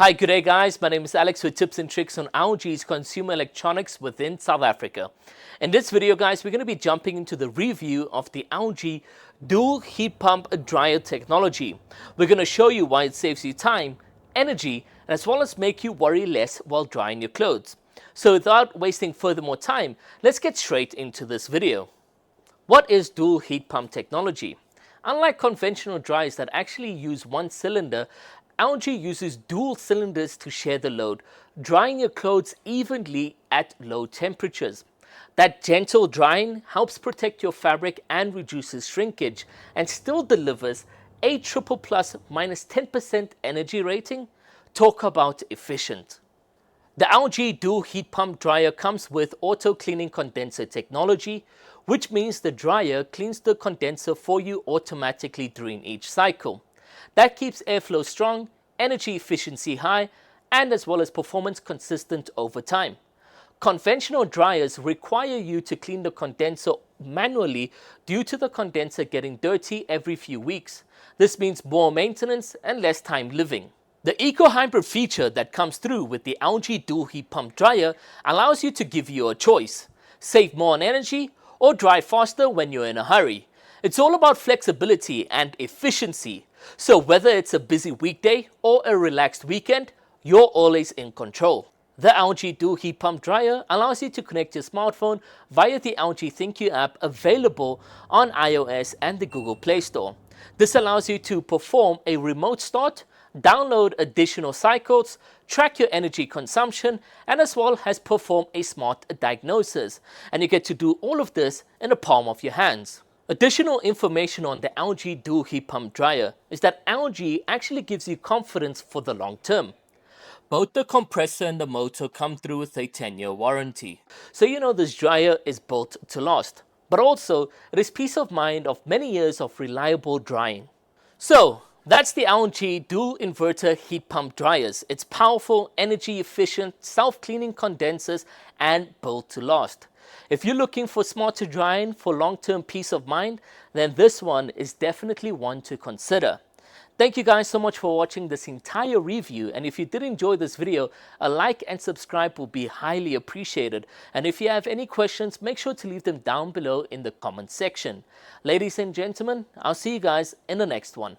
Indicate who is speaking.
Speaker 1: Hi, good day guys. My name is Alex with tips and tricks on LG's consumer electronics within South Africa. In this video guys, we're going to be jumping into the review of the LG dual heat pump dryer technology. We're going to show you why it saves you time, energy, and as well as make you worry less while drying your clothes. So without wasting further more time, let's get straight into this video. What is dual heat pump technology? Unlike conventional dryers that actually use one cylinder, LG uses dual cylinders to share the load, drying your clothes evenly at low temperatures. That gentle drying helps protect your fabric and reduces shrinkage, and still delivers a triple plus minus 10% energy rating. Talk about efficient. The LG dual heat pump dryer comes with auto cleaning condenser technology, which means the dryer cleans the condenser for you automatically during each cycle. That keeps airflow strong, energy efficiency high, and as well as performance consistent over time. Conventional dryers require you to clean the condenser manually due to the condenser getting dirty every few weeks. This means more maintenance and less time living. The EcoHybrid feature that comes through with the LG dual heat pump dryer allows you to give you a choice: save more on energy or dry faster when you're in a hurry. It's all about flexibility and efficiency. So whether it's a busy weekday or a relaxed weekend, you're always in control. The LG dual heat pump dryer allows you to connect your smartphone via the LG ThinQ app available on iOS and the Google Play Store. This allows you to perform a remote start, download additional cycles, track your energy consumption, and as well as perform a smart diagnosis. And you get to do all of this in the palm of your hands. Additional information on the LG dual heat pump dryer is that LG actually gives you confidence for the long term. Both the compressor and the motor come through with a 10-year warranty. So you know this dryer is built to last. But also, it is peace of mind of many years of reliable drying. So, that's the LG dual inverter heat pump dryers. It's powerful, energy efficient, self-cleaning condensers, and built to last. If you're looking for smarter drying for long-term peace of mind, then this one is definitely one to consider. Thank you guys so much for watching this entire review, and if you did enjoy this video, a like and subscribe will be highly appreciated. And if you have any questions, make sure to leave them down below in the comment section. Ladies and gentlemen, I'll see you guys in the next one.